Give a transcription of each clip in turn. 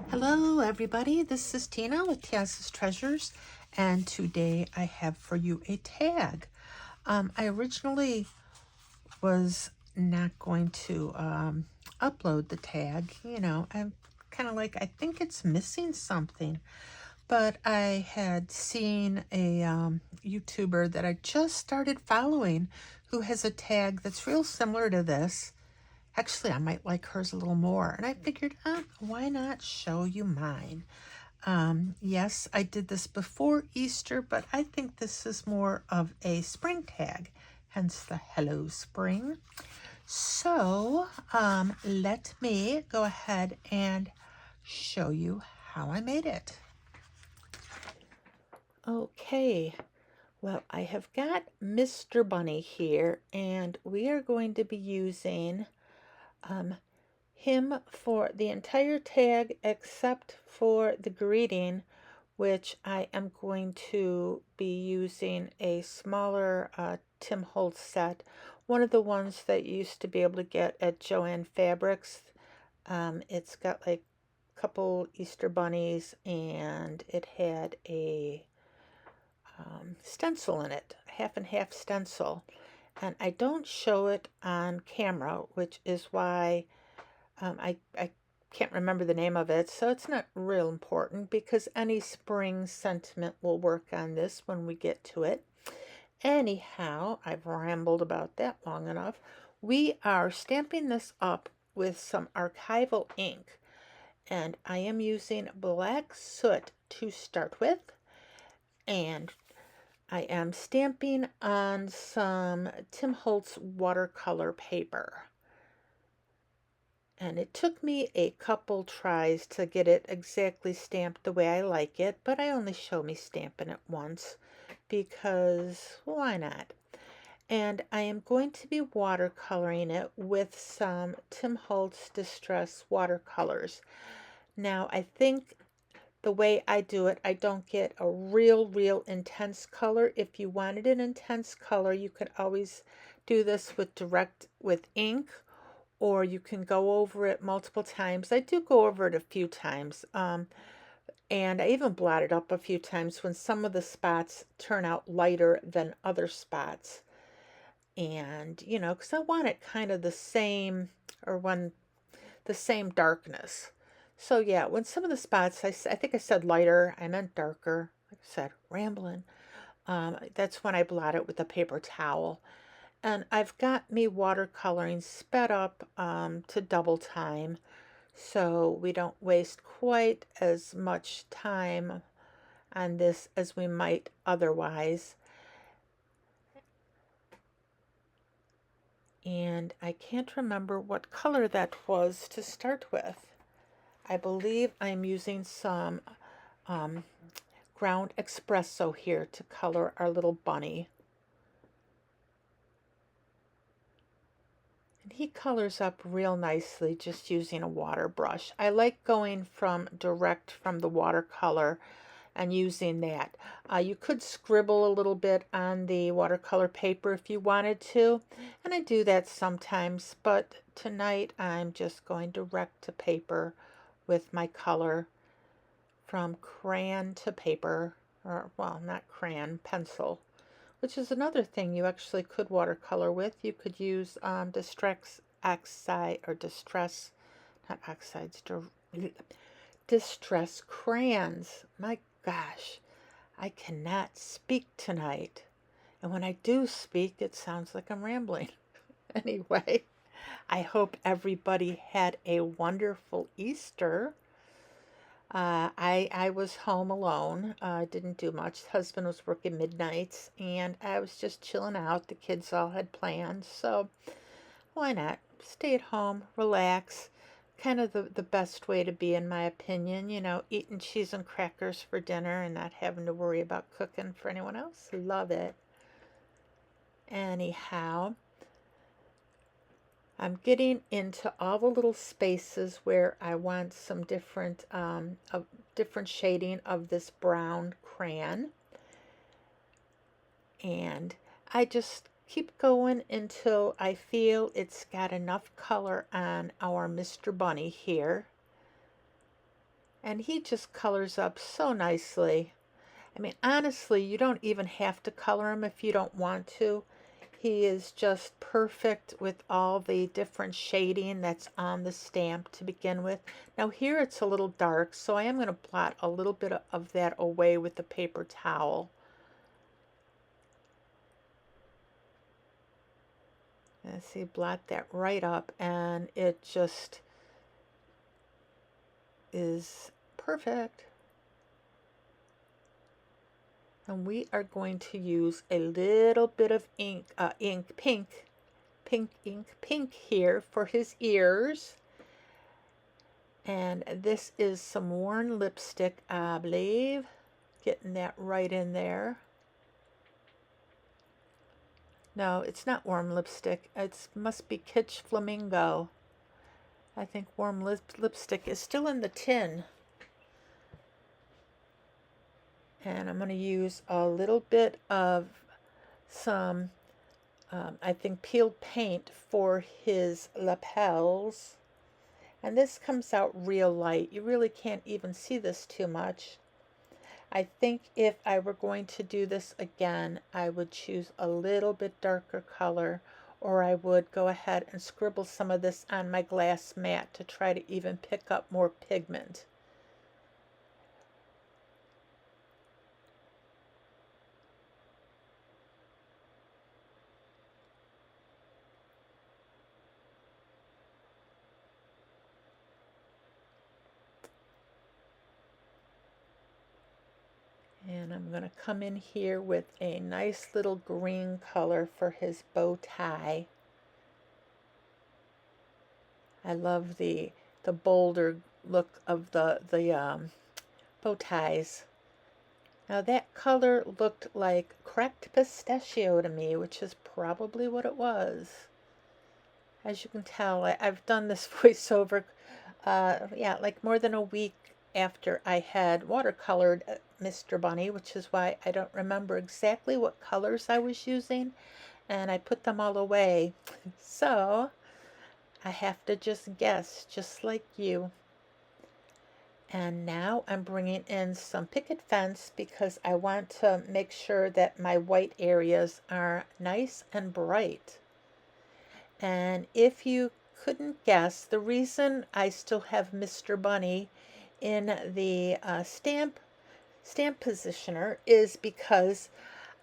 Hello everybody, this is Tina with Tia's Treasures, and today I have for you a tag. I originally was not going to upload the tag. I'm kind of like, I think it's missing something. But I had seen a YouTuber that I just started following who has a tag that's real similar to this. Actually, I might like hers a little more. And I figured, why not show you mine? Yes, I did this before Easter, but I think this is more of a spring tag, hence the Hello Spring. So let me go ahead and show you how I made it. Okay, well, I have got Mr. Bunny here, and we are going to be using him for the entire tag except for the greeting, which I am going to be using a smaller Tim Holtz set, one of the ones that you used to be able to get at Joann Fabrics. It's got like a couple Easter bunnies, and it had a stencil in it, half and half stencil. And I don't show it on camera, which is why I can't remember the name of it, so it's not real important because any spring sentiment will work on this when we get to it. Anyhow, I've rambled about that long enough. We are stamping this up with some archival ink, and I am using black soot to start with, and I am stamping on some Tim Holtz watercolor paper. And it took me a couple tries to get it exactly stamped the way I like it, but I only show me stamping it once because why not? And I am going to be watercoloring it with some Tim Holtz Distress watercolors. Now, I think the way I do it, I don't get a real intense color. If you wanted an intense color, you could always do this with ink, or you can go over it multiple times. I do go over it a few times, and I even blot it up a few times when some of the spots turn out lighter than other spots. And, because I want it kind of the same, or the same darkness. So yeah, when some of the spots, I think I said lighter, I meant darker. Like I said, rambling. That's when I blot it with a paper towel. And I've got me watercoloring sped up to double time, so we don't waste quite as much time on this as we might otherwise. And I can't remember what color that was to start with. I believe I'm using some ground espresso here to color our little bunny. And he colors up real nicely just using a water brush. I like going direct from the watercolor and using that. You could scribble a little bit on the watercolor paper if you wanted to, and I do that sometimes, but tonight I'm just going direct to paper with my color from crayon to paper, or well, not crayon, pencil, which is another thing you actually could watercolor with. You could use distress oxide, or distress, not oxides, distress crayons. My gosh, I cannot speak tonight. And when I do speak, it sounds like I'm rambling. Anyway, I hope everybody had a wonderful Easter. I was home alone. Didn't do much. Husband was working midnights, and I was just chilling out. The kids all had plans, so why not stay at home, relax? Kind of the best way to be, in my opinion. Eating cheese and crackers for dinner and not having to worry about cooking for anyone else. Love it. Anyhow, I'm getting into all the little spaces where I want some different shading of this brown crayon. And I just keep going until I feel it's got enough color on our Mr. Bunny here. And he just colors up so nicely. I mean, honestly, you don't even have to color him if you don't want to. He is just perfect with all the different shading that's on the stamp to begin with. Now here it's a little dark, so I am going to blot a little bit of that away with the paper towel. And see, blot that right up, and it just is perfect. And we are going to use a little bit of pink ink here for his ears. And this is some worn lipstick, I believe. Getting that right in there. No, it's not warm lipstick. It must be Kitsch Flamingo. I think warm lipstick is still in the tin. And I'm going to use a little bit of some, I think, peeled paint for his lapels. And this comes out real light. You really can't even see this too much. I think if I were going to do this again, I would choose a little bit darker color, or I would go ahead and scribble some of this on my glass mat to try to even pick up more pigment. And I'm going to come in here with a nice little green color for his bow tie. I love the bolder look of the bow ties. Now that color looked like cracked pistachio to me, which is probably what it was. As you can tell, I've done this voiceover, yeah, like more than a week after I had watercolored Mr. Bunny, which is why I don't remember exactly what colors I was using, and I put them all away. So I have to just guess, just like you. And now I'm bringing in some picket fence because I want to make sure that my white areas are nice and bright. And if you couldn't guess, the reason I still have Mr. Bunny in the stamp positioner is because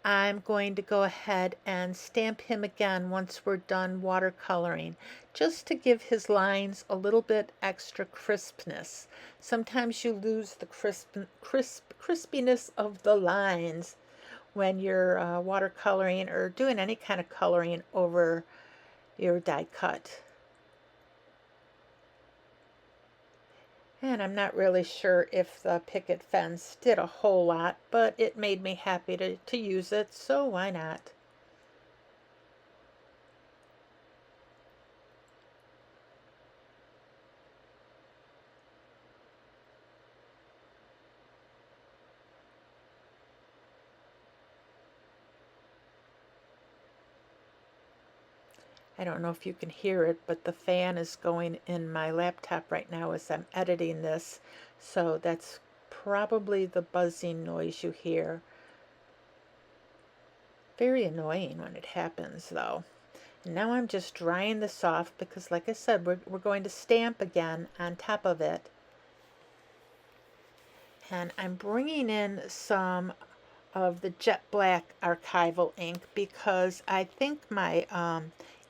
I'm going to go ahead and stamp him again once we're done watercoloring, just to give his lines a little bit extra crispness. Sometimes you lose the crispiness of the lines when you're watercoloring or doing any kind of coloring over your die cut. And I'm not really sure if the picket fence did a whole lot, but it made me happy to use it, so why not? I don't know if you can hear it, but the fan is going in my laptop right now as I'm editing this, so that's probably the buzzing noise you hear. Very annoying when it happens, though. And now I'm just drying this off because, like I said, we're going to stamp again on top of it. And I'm bringing in some of the jet black archival ink because I think my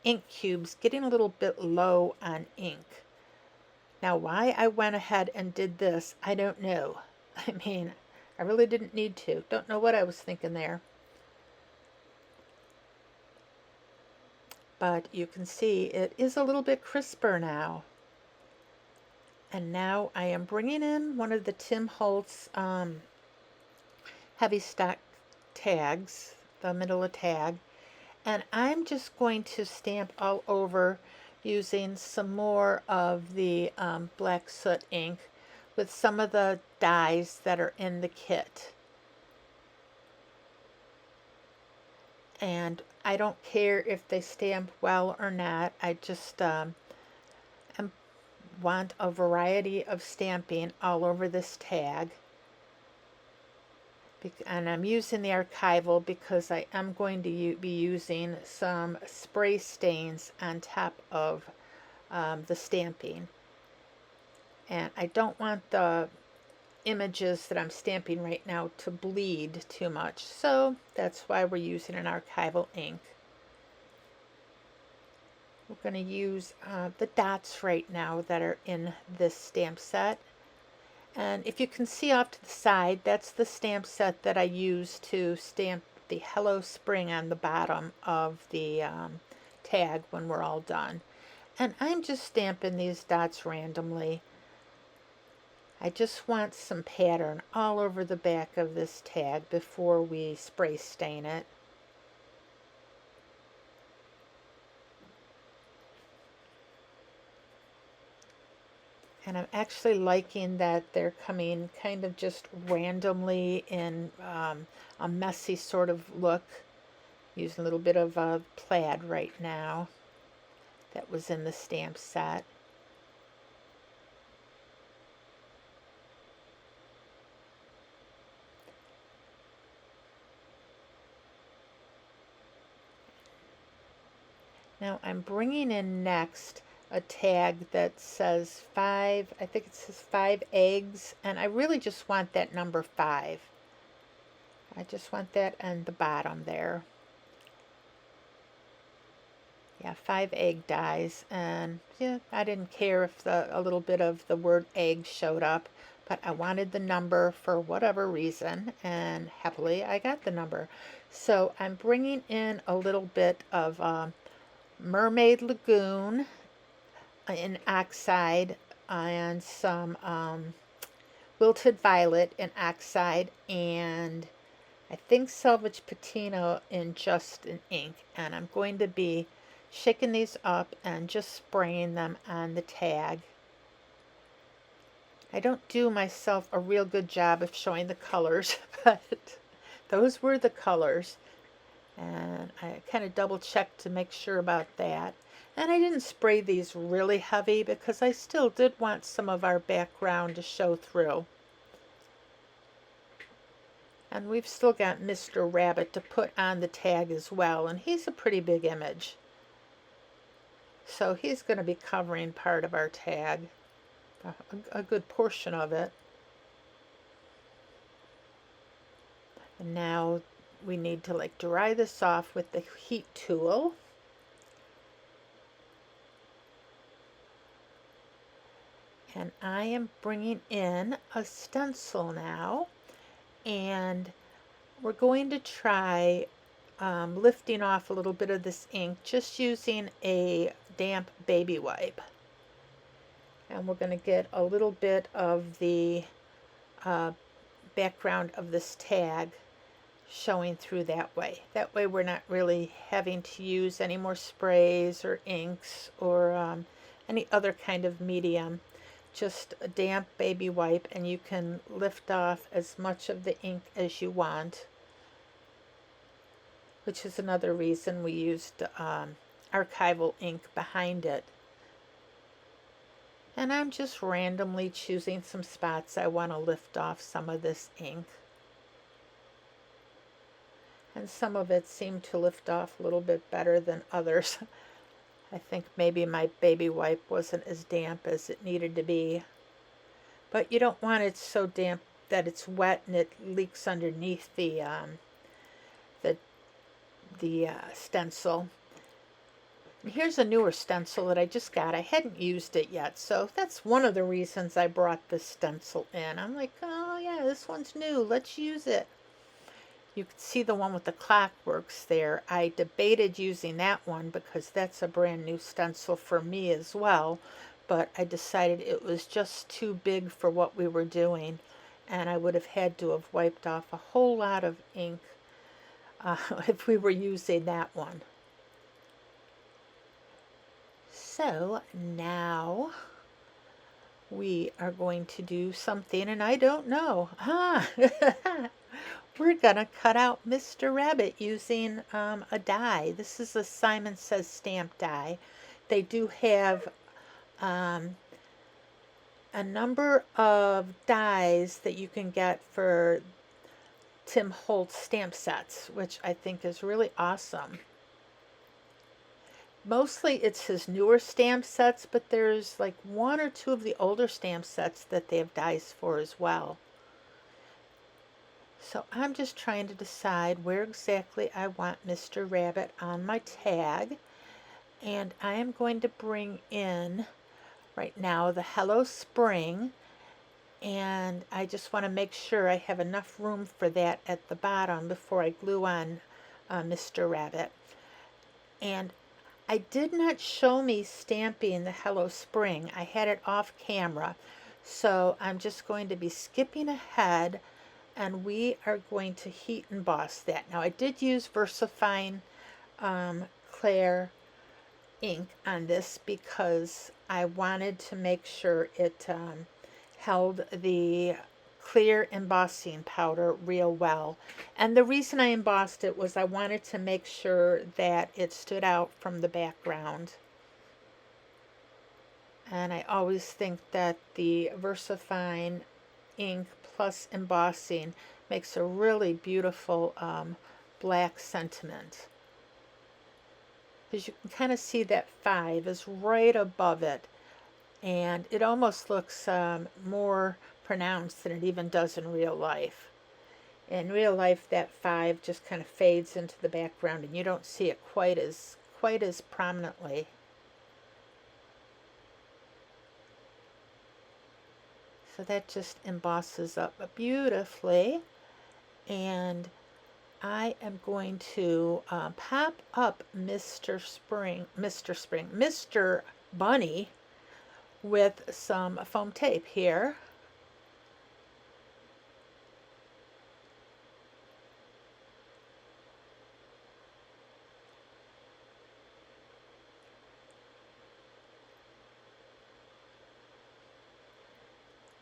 ink cube's getting a little bit low on ink. Now why I went ahead and did this, I don't know. I mean, I really didn't need to. Don't know what I was thinking there. But you can see it is a little bit crisper now. And now I am bringing in one of the Tim Holtz heavy stock tags, the manila tag, and I'm just going to stamp all over using some more of the black soot ink with some of the dyes that are in the kit. And I don't care if they stamp well or not. I just want a variety of stamping all over this tag. And I'm using the archival because I am going to be using some spray stains on top of the stamping. And I don't want the images that I'm stamping right now to bleed too much. So that's why we're using an archival ink. We're going to use the dots right now that are in this stamp set. And if you can see off to the side, that's the stamp set that I use to stamp the Hello Spring on the bottom of the tag when we're all done. And I'm just stamping these dots randomly. I just want some pattern all over the back of this tag before we spray stain it. And I'm actually liking that they're coming kind of just randomly in a messy sort of look. Using a little bit of plaid right now that was in the stamp set. Now I'm bringing in next a tag that says 5, I think it says 5 eggs, and I really just want that number 5. I just want that on the bottom there. Yeah, 5 egg dies, and yeah, I didn't care if a little bit of the word egg showed up, but I wanted the number for whatever reason, and happily I got the number. So I'm bringing in a little bit of Mermaid Lagoon in oxide and some Wilted Violet in oxide, and I think Selvage Patina in just an ink. And I'm going to be shaking these up and just spraying them on the tag. I don't do myself a real good job of showing the colors, but those were the colors. And I kind of double checked to make sure about that. And I didn't spray these really heavy because I still did want some of our background to show through. And we've still got Mr. Rabbit to put on the tag as well, and he's a pretty big image. So he's going to be covering part of our tag, a good portion of it. And now we need to dry this off with the heat tool. And I am bringing in a stencil now, and we're going to try lifting off a little bit of this ink just using a damp baby wipe. And we're going to get a little bit of the background of this tag showing through that way. That way we're not really having to use any more sprays or inks or any other kind of medium. Just a damp baby wipe, and you can lift off as much of the ink as you want, which is another reason we used archival ink behind it. And I'm just randomly choosing some spots I want to lift off some of this ink. And some of it seemed to lift off a little bit better than others. I think maybe my baby wipe wasn't as damp as it needed to be. But you don't want it so damp that it's wet and it leaks underneath the stencil. And here's a newer stencil that I just got. I hadn't used it yet, so that's one of the reasons I brought this stencil in. I'm like, oh yeah, this one's new. Let's use it. You can see the one with the clockworks there. I debated using that one because that's a brand new stencil for me as well, but I decided it was just too big for what we were doing, and I would have had to have wiped off a whole lot of ink if we were using that one. So now we are going to do something, and I don't know. we're gonna cut out Mr. Rabbit using a die. This is a Simon Says stamp die. They do have a number of dies that you can get for Tim Holtz stamp sets, which I think is really awesome. Mostly it's his newer stamp sets, but there's like one or two of the older stamp sets that they have dies for as well. So I'm just trying to decide where exactly I want Mr. Rabbit on my tag. And I am going to bring in right now the Hello Spring. And I just want to make sure I have enough room for that at the bottom before I glue on Mr. Rabbit. And I did not show me stamping the Hello Spring. I had it off camera. So I'm just going to be skipping ahead, and we are going to heat emboss that. Now I did use VersaFine Clair ink on this because I wanted to make sure it held the clear embossing powder real well. And the reason I embossed it was I wanted to make sure that it stood out from the background. And I always think that the VersaFine ink plus embossing makes a really beautiful black sentiment. Because you can kind of see that 5 is right above it, and it almost looks more pronounced than it even does in real life. In real life, that 5 just kind of fades into the background, and you don't see it quite as prominently. So that just embosses up bunny, and I am going to pop up Mr. Bunny with some foam tape here.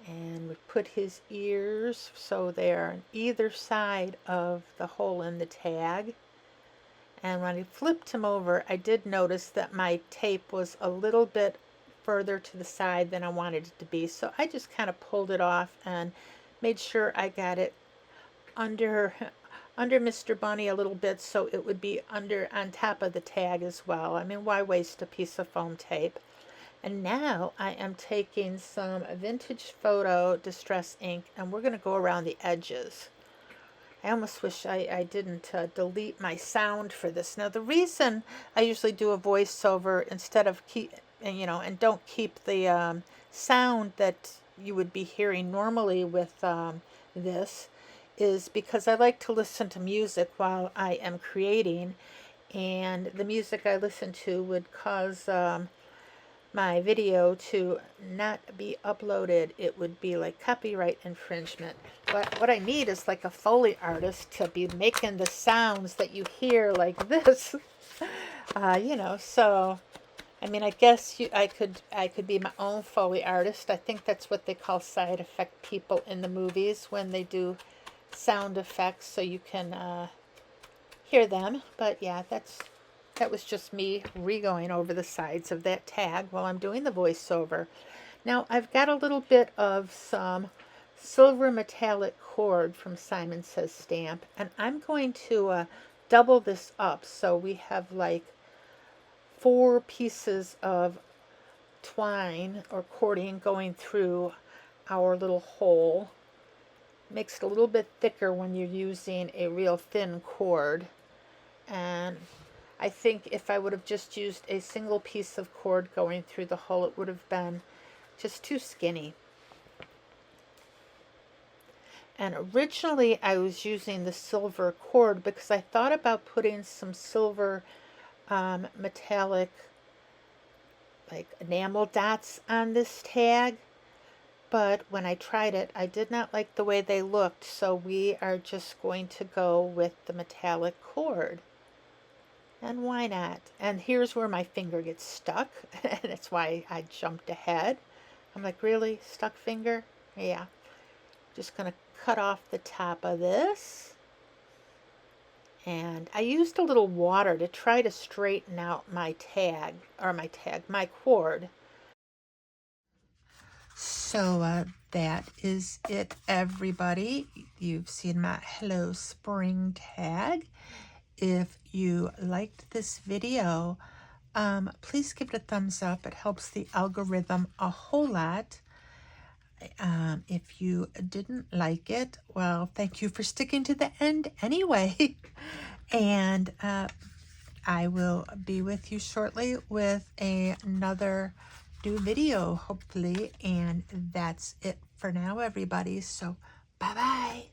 And we put his ears so they're on either side of the hole in the tag. And when I flipped him over, I did notice that my tape was a little bit further to the side than I wanted it to be. So I just kind of pulled it off and made sure I got it under Mr. Bunny a little bit so it would be on top of the tag as well. I mean, why waste a piece of foam tape? And now I am taking some Vintage Photo Distress ink, and we're going to go around the edges. I almost wish I didn't delete my sound for this. Now, the reason I usually do a voiceover instead of and don't keep the sound that you would be hearing normally with this is because I like to listen to music while I am creating, and the music I listen to would cause my video to not be uploaded. It would be like copyright infringement. But what I need is like a Foley artist to be making the sounds that you hear like this. So I mean, I guess I could be my own Foley artist. I think that's what they call side effect people in the movies when they do sound effects, so you can hear them. But yeah, that was just me re-going over the sides of that tag while I'm doing the voiceover. Now I've got a little bit of some silver metallic cord from Simon Says Stamp, and I'm going to double this up so we have like 4 pieces of twine or cording going through our little hole. Makes it a little bit thicker when you're using a real thin cord. And I think if I would have just used a single piece of cord going through the hole, it would have been just too skinny. And originally I was using the silver cord because I thought about putting some silver metallic like enamel dots on this tag, but when I tried it, I did not like the way they looked, so we are just going to go with the metallic cord. And why not? And here's where my finger gets stuck, and that's why I jumped ahead. I'm like, really? Stuck finger? Yeah. Just going to cut off the top of this. and I used a little water to try to straighten out my cord. So that is it, everybody. You've seen my Hello Spring tag. If you liked this video, please give it a thumbs up. It helps the algorithm a whole lot. If you didn't like it, well, thank you for sticking to the end anyway. And I will be with you shortly with another new video, hopefully. And that's it for now, everybody. So, bye-bye.